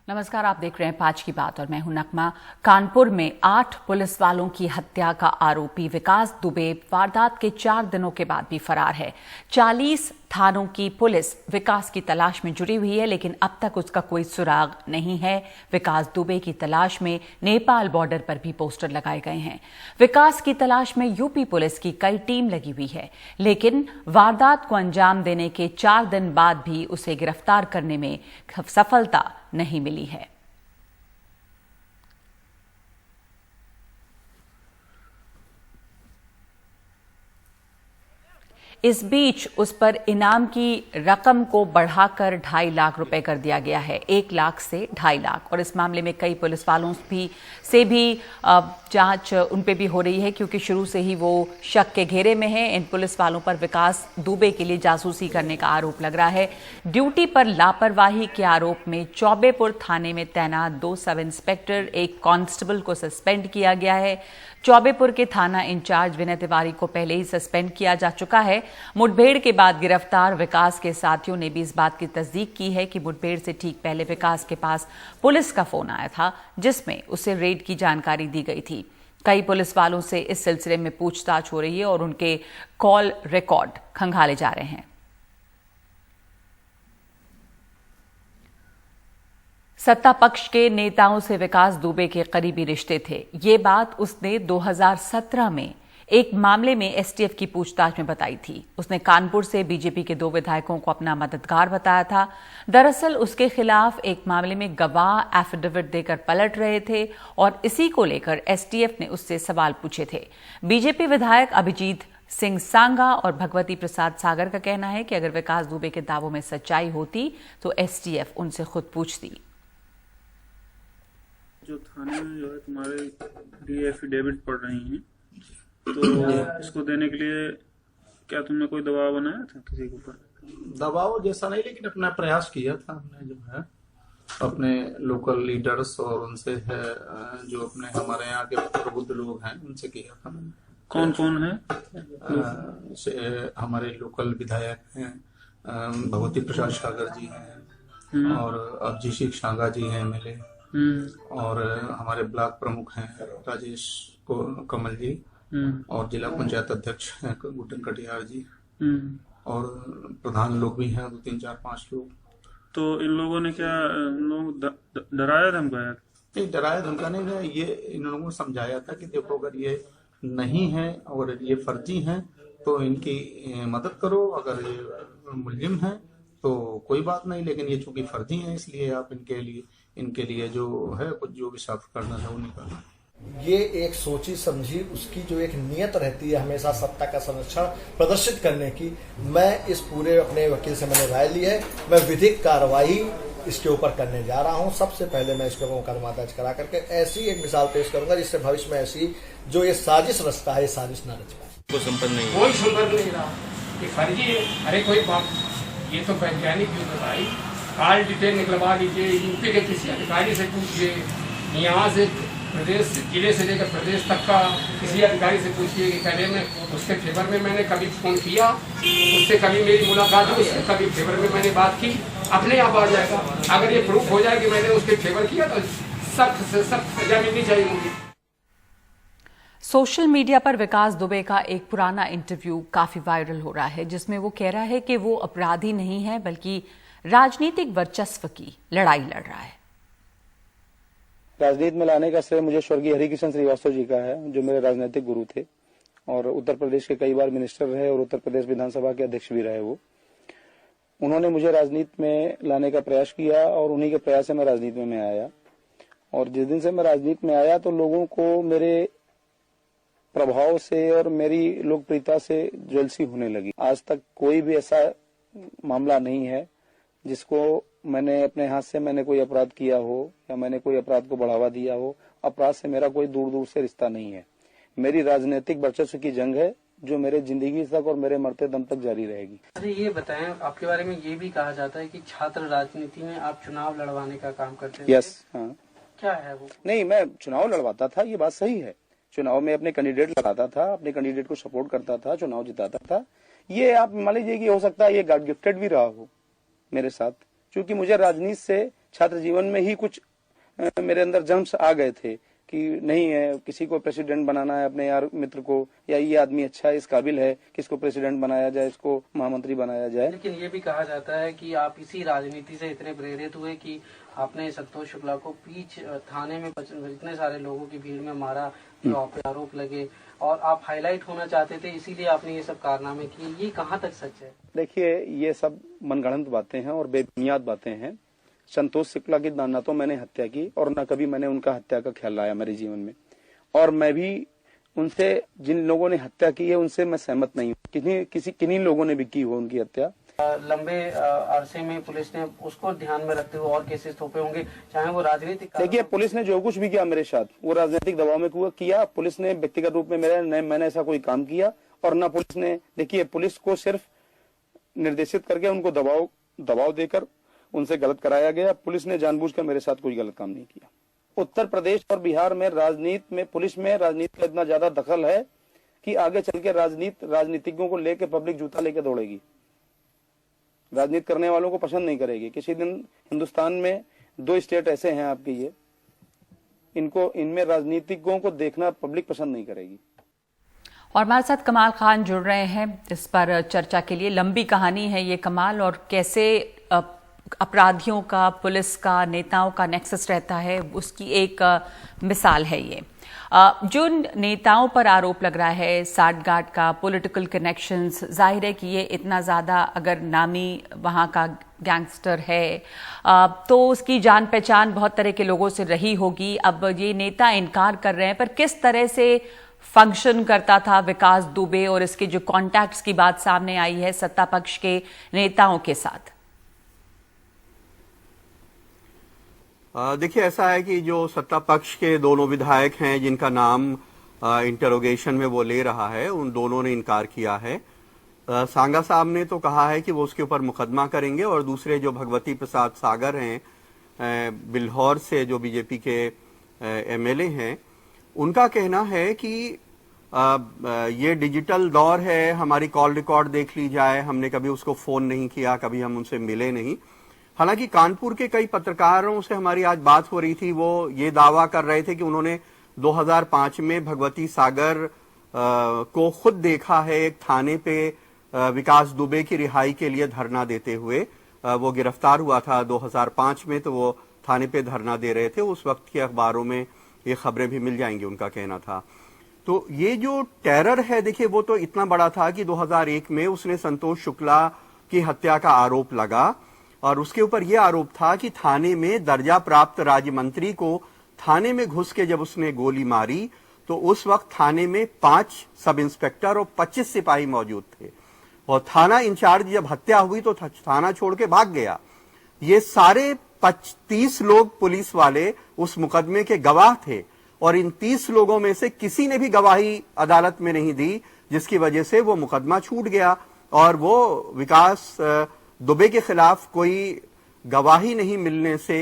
नमस्कार, आप देख रहे हैं 5 की बात और मैं हूं नकमा। कानपुर में 8 पुलिस वालों की हत्या का आरोपी विकास दुबे वारदात के 4 दिनों के बाद भी फरार है। 40 थानों की पुलिस विकास की तलाश में जुटी हुई है, लेकिन अब तक उसका कोई सुराग नहीं है। विकास दुबे की तलाश में नेपाल बॉर्डर पर भी पोस्टर लगाए गए हैं। विकास की तलाश में यूपी पुलिस की कई टीम लगी हुई है, लेकिन वारदात को अंजाम देने के 4 दिन बाद भी उसे गिरफ्तार करने में सफलता नहीं मिली है। इस बीच उस पर इनाम की रकम को बढ़ाकर 2.5 लाख रुपए कर दिया गया है, 1 लाख से 2.5 लाख। और इस मामले में कई पुलिस वालों से भी जांच उन पे भी हो रही है, क्योंकि शुरू से ही वो शक के घेरे में है। इन पुलिस वालों पर विकास दुबे के लिए जासूसी करने का आरोप लग रहा है। ड्यूटी पर लापरवाही के आरोप में चौबेपुर थाने में तैनात 2 सब इंस्पेक्टर, 1 कांस्टेबल को सस्पेंड किया गया है। चौबेपुर के थाना इंचार्ज विनय तिवारी को पहले ही सस्पेंड किया जा चुका है। मुठभेड़ के बाद गिरफ्तार विकास के साथियों ने भी इस बात की तस्दीक की है कि मुठभेड़ से ठीक पहले विकास के पास पुलिस का फोन आया था, जिसमें उसे रेड की जानकारी दी गई थी। कई पुलिस वालों से इस सिलसिले में पूछताछ हो रही है और उनके कॉल रिकॉर्ड खंगाले जा रहे हैं। सत्ता पक्ष के नेताओं से विकास दुबे के करीबी रिश्ते थे। ये बात उसने 2017 में एक मामले में एसटीएफ की पूछताछ में बताई थी। उसने कानपुर से बीजेपी के 2 विधायकों को अपना मददगार बताया था। दरअसल उसके खिलाफ एक मामले में गवाह एफिडेविट देकर पलट रहे थे और इसी को लेकर एसटीएफ ने उससे सवाल पूछे थे। बीजेपी विधायक अभिजीत सिंह सांगा और भगवती प्रसाद सागर का कहना है कि अगर विकास दुबे के दावों में सच्चाई होती तो एसटीएफ उनसे खुद पूछती। जो थाने में जो है तुम्हारे एफिडेविट पढ़ रही हैं, तो इसको देने के लिए क्या तुमने कोई दबाव बनाया था किसी के ऊपर? दबाव जैसा नहीं, लेकिन अपना प्रयास किया था हमने, जो है अपने लोकल लीडर्स और उनसे है जो अपने हमारे यहाँ के प्रबुद्ध लोग हैं उनसे किया था। कौन कौन है? हमारे लोकल विधायक हैं, भगवती प्रसाद सागर जी हैं और अभिजीत शांगा जी हैं एमएलए, और हमारे ब्लॉक प्रमुख हैं राजेश कमल जी, और जिला पंचायत अध्यक्ष हैं गुड्डन कटियार जी, और प्रधान लोग भी हैं 2, 3, 4, 5 लोग। तो इन लोगों ने क्या डराया धमकाया? नहीं, डराया धमका नहीं है। ये इन लोगों को समझाया था कि देखो, अगर ये नहीं है और ये फर्जी हैं तो इनकी मदद करो, अगर ये मुलजिम हैं तो कोई बात नहीं, लेकिन ये चूंकि फर्जी हैं इसलिए आप इनके लिए जो है कुछ जो भी साफ करना है वो निकालना। ये एक सोची समझी उसकी जो एक नियत रहती है हमेशा सत्ता का संरक्षण प्रदर्शित करने की। मैं इस पूरे अपने वकील से मैंने राय ली है, मैं विधिक कार्रवाई इसके ऊपर करने जा रहा हूं। सबसे पहले मैं इसके ऊपर मुकदमा दर्ज करा करके ऐसी एक मिसाल पेश करूंगा जिससे भविष्य में ऐसी जो ये साजिश रचता है, ये साजिश न रच पाए। कोई संपर्क नहीं रहा, ये फर्जी है। अरे कोई बात, ये तो वैज्ञानिक युद्ध है भाई। कॉल डिटेल निकलवा लीजिए, यूपी के किसी अधिकारी से पूछिए, यहाँ से प्रदेश जिले से लेकर प्रदेश तक का किसी अधिकारी से पूछिए कि पहले में उसके फेवर में मैंने कभी फोन किया, उससे कभी मेरी मुलाकात हुई, उससे कभी फेवर में मैंने बात की, अपने आप आ जाएगा। अगर ये प्रूफ हो जाए कि मैंने उसके फेवर किया तो सख्त से सख्त सजा मिलनी चाहिए मुझे। सोशल मीडिया पर विकास दुबे का एक पुराना इंटरव्यू काफी वायरल हो रहा है, जिसमें वो कह रहा है कि वो अपराधी नहीं है बल्कि राजनीतिक वर्चस्व की लड़ाई लड़ रहा है। राजनीति में लाने का श्रेय मुझे स्वर्गीय हरिकिशन श्रीवास्तव जी का है, जो मेरे राजनीतिक गुरु थे और उत्तर प्रदेश के कई बार मिनिस्टर रहे और उत्तर प्रदेश विधानसभा के अध्यक्ष भी रहे। वो उन्होंने मुझे राजनीति में लाने का प्रयास किया और उन्हीं के प्रयास से मैं राजनीति में आया। और जिस दिन से मैं राजनीति में आया तो लोगों को मेरे प्रभाव से और मेरी लोकप्रियता से जेलसी होने लगी। आज तक कोई भी ऐसा मामला नहीं है जिसको मैंने अपने हाथ से मैंने कोई अपराध किया हो या मैंने कोई अपराध को बढ़ावा दिया हो। अपराध से मेरा कोई दूर दूर से रिश्ता नहीं है। मेरी राजनीतिक वर्चस्व की जंग है जो मेरे जिंदगी तक और मेरे मरते दम तक जारी रहेगी। अरे ये बताएं, आपके बारे में ये भी कहा जाता है कि छात्र राजनीति में आप चुनाव लड़वाने का काम करते हैं। यस, हाँ। क्या है वो? नहीं, मैं चुनाव लड़वाता था, ये बात सही है। चुनाव में अपने कैंडिडेट लगाता था, अपने कैंडिडेट को सपोर्ट करता था, चुनाव जिताता था। ये आप मान लीजिए कि हो सकता है ये गॉड गिफ्टेड भी रहा हो मेरे साथ, क्योंकि मुझे राजनीति से छात्र जीवन में ही कुछ मेरे अंदर जम्स आ गए थे कि नहीं है, किसी को प्रेसिडेंट बनाना है अपने यार मित्र को, या ये आदमी अच्छा है, इस काबिल है कि इसको प्रेसिडेंट बनाया जाए, इसको महामंत्री बनाया जाए। लेकिन ये भी कहा जाता है कि आप इसी राजनीति से इतने प्रेरित हुए कि आपने संतोष शुक्ला को पीछ थाने में इतने सारे लोगों की भीड़ में मारा, जो आप पे आरोप लगे, और आप हाईलाइट होना चाहते थे, इसीलिए आपने ये सब कारनामे किए। ये कहाँ तक सच है? देखिए, ये सब मनगढ़ंत बातें हैं और बेबुनियाद बातें हैं। संतोष शुक्ला की ना तो मैंने हत्या की और न कभी मैंने उनका हत्या का ख्याल लाया मेरे जीवन में, और मैं भी उनसे, जिन लोगों ने हत्या की है उनसे मैं सहमत नहीं हूँ। किन्हीं लोगों ने भी की हो उनकी हत्या। लंबे अरसे में पुलिस ने उसको ध्यान में रखते हुए और केसेस थोपे होंगे, चाहे वो राजनीतिक। देखिए, पुलिस ने जो कुछ भी किया मेरे साथ वो राजनीतिक दबाव में किया। पुलिस ने व्यक्तिगत रूप में मैंने ऐसा कोई काम किया, और न पुलिस ने, देखिए, पुलिस को सिर्फ निर्देशित करके उनको दबाव देकर उनसे गलत कराया गया। पुलिस ने जानबूझकर मेरे साथ कोई गलत काम नहीं किया। उत्तर प्रदेश और बिहार में राजनीति में, पुलिस में राजनीति का इतना ज्यादा दखल है कि आगे चल के राजनीतिज्ञों को लेकर पब्लिक जूता लेकर दौड़ेगी, राजनीति करने वालों को पसंद नहीं करेगी। किसी दिन हिंदुस्तान में 2 स्टेट ऐसे हैं आपके, ये इनमें राजनीतिज्ञों को देखना पब्लिक पसंद नहीं करेगी। और हमारे साथ कमाल खान जुड़ रहे हैं इस पर चर्चा के लिए। लंबी कहानी है ये कमाल, और कैसे अपराधियों का, पुलिस का, नेताओं का नेक्सस रहता है, उसकी एक मिसाल है ये। जो नेताओं पर आरोप लग रहा है साठगांठ का, पॉलिटिकल कनेक्शंस, जाहिर है कि ये इतना ज़्यादा अगर नामी वहाँ का गैंगस्टर है तो उसकी जान पहचान बहुत तरह के लोगों से रही होगी। अब ये नेता इनकार कर रहे हैं, पर किस तरह से फंक्शन करता था विकास दुबे, और इसके जो कॉन्टैक्ट्स की बात सामने आई है सत्ता पक्ष के नेताओं के साथ। देखिए, ऐसा है कि जो सत्ता पक्ष के दोनों विधायक हैं जिनका नाम इंटरोगेशन में वो ले रहा है, उन दोनों ने इनकार किया है। सांगा साहब ने तो कहा है कि वो उसके ऊपर मुकदमा करेंगे, और दूसरे जो भगवती प्रसाद सागर हैं बिल्हौर से, जो बीजेपी के एमएलए हैं, उनका कहना है कि ये डिजिटल दौर है, हमारी कॉल रिकॉर्ड देख ली जाए, हमने कभी उसको फोन नहीं किया, कभी हम उनसे मिले नहीं। हालांकि कानपुर के कई पत्रकारों से हमारी आज बात हो रही थी, वो ये दावा कर रहे थे कि उन्होंने 2005 में भगवती सागर को खुद देखा है एक थाने पे विकास दुबे की रिहाई के लिए धरना देते हुए। वो गिरफ्तार हुआ था 2005 में, तो वो थाने पे धरना दे रहे थे। उस वक्त के अखबारों में ये खबरें भी मिल जाएंगी, उनका कहना था। तो ये जो टेरर है, देखिए, वो तो इतना बड़ा था कि 2001 में उसने संतोष शुक्ला की हत्या का आरोप लगा, और उसके ऊपर यह आरोप था कि थाने में दर्जा प्राप्त राज्य मंत्री को थाने में घुस के जब उसने गोली मारी, तो उस वक्त थाने में 5 सब इंस्पेक्टर और 25 सिपाही मौजूद थे, और थाना इंचार्ज जब हत्या हुई तो थाना छोड़ के भाग गया। ये सारे 30 लोग पुलिस वाले उस मुकदमे के गवाह थे, और इन 30 लोगों में से किसी ने भी गवाही अदालत में नहीं दी, जिसकी वजह से वो मुकदमा छूट गया, और वो विकास दुबे के खिलाफ कोई गवाही नहीं मिलने से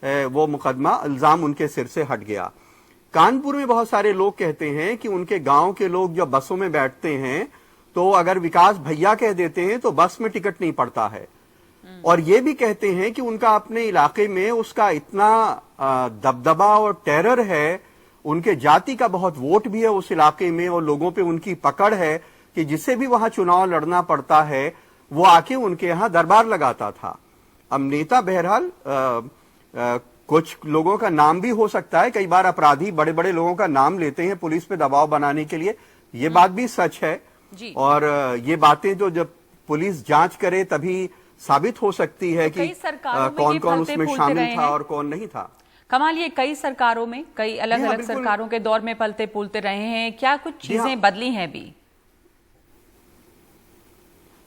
वो मुकदमा, इल्जाम उनके सिर से हट गया। कानपुर में बहुत सारे लोग कहते हैं कि उनके गांव के लोग जब बसों में बैठते हैं तो अगर विकास भैया कह देते हैं तो बस में टिकट नहीं पड़ता है, और ये भी कहते हैं कि उनका अपने इलाके में उसका इतना दबदबा और टेरर है, उनके जाति का बहुत वोट भी है उस इलाके में, और लोगों पे उनकी पकड़ है कि जिसे भी वहां चुनाव लड़ना पड़ता है वो आके उनके यहां दरबार लगाता था। अब नेता बहरहाल कुछ लोगों का नाम भी हो सकता है, कई बार अपराधी बड़े बड़े लोगों का नाम लेते हैं पुलिस पे दबाव बनाने के लिए, ये बात भी सच है जी। और ये बातें तो जब पुलिस जांच करे तभी साबित हो सकती है कि कौन कौन उसमें शामिल था और कौन नहीं था। कमाल, ये कई सरकारों में, कई अलग अलग सरकारों के दौर में पलते पुलते रहे हैं, क्या कुछ चीजें बदली हैं भी?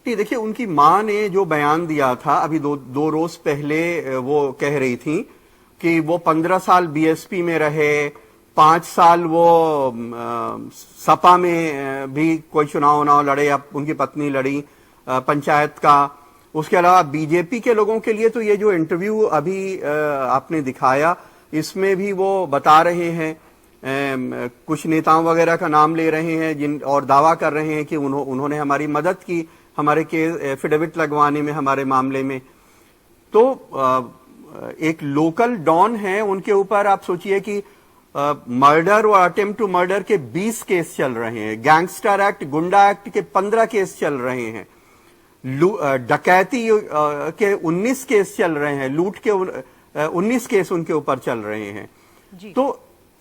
देखिए, उनकी मां ने जो बयान दिया था अभी दो रोज पहले, वो कह रही थी कि वो 15 साल बीएसपी में रहे, 5 साल वो सपा में भी कोई चुनाव लड़े, अब उनकी पत्नी लड़ी पंचायत का। उसके अलावा बीजेपी के लोगों के लिए तो ये जो इंटरव्यू अभी आपने दिखाया, इसमें भी वो बता रहे हैं, कुछ नेताओं वगैरह का नाम ले रहे हैं और दावा कर रहे हैं कि उन्होंने हमारी मदद की, हमारे के एफिडेविट लगवाने में, हमारे मामले में। तो एक लोकल डॉन है, उनके ऊपर आप सोचिए कि मर्डर और अटेम्प्ट टू मर्डर के 20 केस चल रहे हैं, गैंगस्टर एक्ट, गुंडा एक्ट के 15 केस चल रहे हैं, डकैती के 19 केस चल रहे हैं, लूट के 19 केस उनके ऊपर चल रहे हैं। तो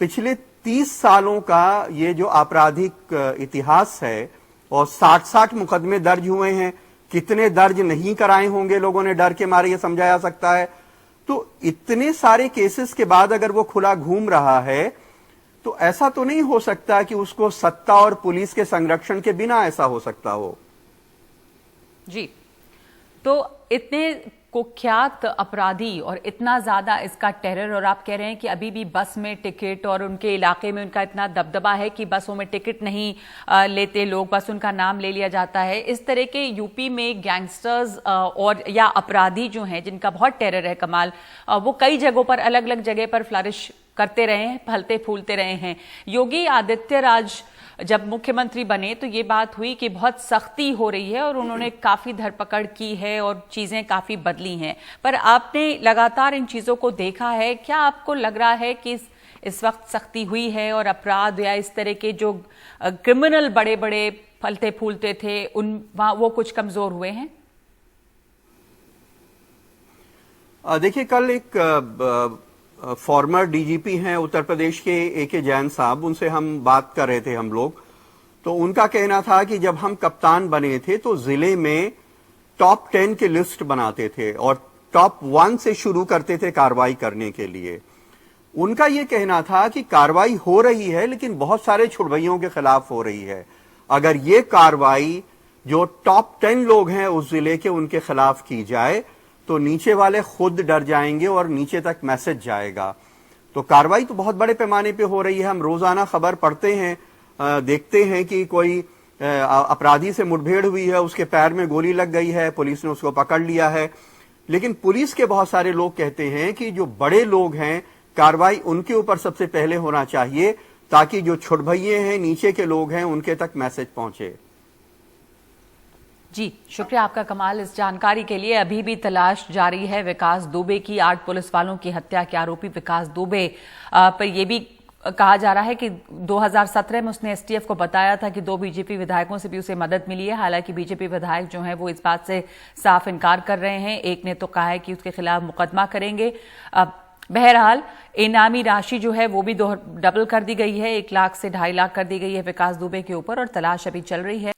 पिछले 30 सालों का ये जो आपराधिक इतिहास है और 60-60 मुकदमे दर्ज हुए हैं, कितने दर्ज नहीं कराए होंगे लोगों ने डर के मारे, ये समझा जा सकता है। तो इतने सारे केसेस के बाद अगर वो खुला घूम रहा है तो ऐसा तो नहीं हो सकता कि उसको सत्ता और पुलिस के संरक्षण के बिना ऐसा हो सकता हो। जी, तो इतने कुख्यात अपराधी और इतना ज्यादा इसका टेरर, और आप कह रहे हैं कि अभी भी बस में टिकट, और उनके इलाके में उनका इतना दबदबा है कि बसों में टिकट नहीं लेते लोग, बस उनका नाम ले लिया जाता है। इस तरह के यूपी में गैंगस्टर्स और या अपराधी जो हैं जिनका बहुत टेरर है कमाल, वो कई जगहों पर अलग अलग जगह पर फ्लरिश करते रहे हैं, फलते फूलते रहे हैं। योगी आदित्यनाथ जब मुख्यमंत्री बने तो ये बात हुई कि बहुत सख्ती हो रही है और उन्होंने काफी धरपकड़ की है और चीजें काफी बदली हैं, पर आपने लगातार इन चीजों को देखा है। क्या आपको लग रहा है कि इस वक्त सख्ती हुई है और अपराध या इस तरह के जो क्रिमिनल बड़े बड़े फलते फूलते थे वो कुछ कमजोर हुए हैं? देखिए, कल एक फॉर्मर डीजीपी हैं उत्तर प्रदेश के ए.के. जैन साहब, उनसे हम बात कर रहे थे हम लोग, तो उनका कहना था कि जब हम कप्तान बने थे तो जिले में टॉप 10 की लिस्ट बनाते थे और टॉप 1 से शुरू करते थे कार्रवाई करने के लिए। उनका यह कहना था कि कार्रवाई हो रही है लेकिन बहुत सारे छुड़भइयों के खिलाफ हो रही है। अगर ये कार्रवाई जो टॉप 10 लोग हैं उस जिले के उनके खिलाफ की जाए तो नीचे वाले खुद डर जाएंगे और नीचे तक मैसेज जाएगा। तो कार्रवाई तो बहुत बड़े पैमाने पे हो रही है। हम रोजाना खबर पढ़ते हैं, देखते हैं कि कोई अपराधी से मुठभेड़ हुई है, उसके पैर में गोली लग गई है, पुलिस ने उसको पकड़ लिया है। लेकिन पुलिस के बहुत सारे लोग कहते हैं कि जो बड़े लोग हैं, कार्रवाई उनके ऊपर सबसे पहले होना चाहिए ताकि जो छुड़भइये हैं, नीचे के लोग हैं, उनके तक मैसेज पहुंचे। जी, शुक्रिया आपका कमाल इस जानकारी के लिए। अभी भी तलाश जारी है विकास दुबे की। 8 पुलिस वालों की हत्या के आरोपी विकास दुबे पर यह भी कहा जा रहा है कि 2017 में उसने एसटीएफ को बताया था कि 2 बीजेपी विधायकों से भी उसे मदद मिली है। हालांकि बीजेपी विधायक जो हैं वो इस बात से साफ इनकार कर रहे हैं। एक ने तो कहा है कि उसके खिलाफ मुकदमा करेंगे। बहरहाल इनामी राशि जो है वो भी डबल कर दी गई है, 1 लाख से 2.5 लाख कर दी गई है विकास दुबे के ऊपर, और तलाश अभी चल रही है।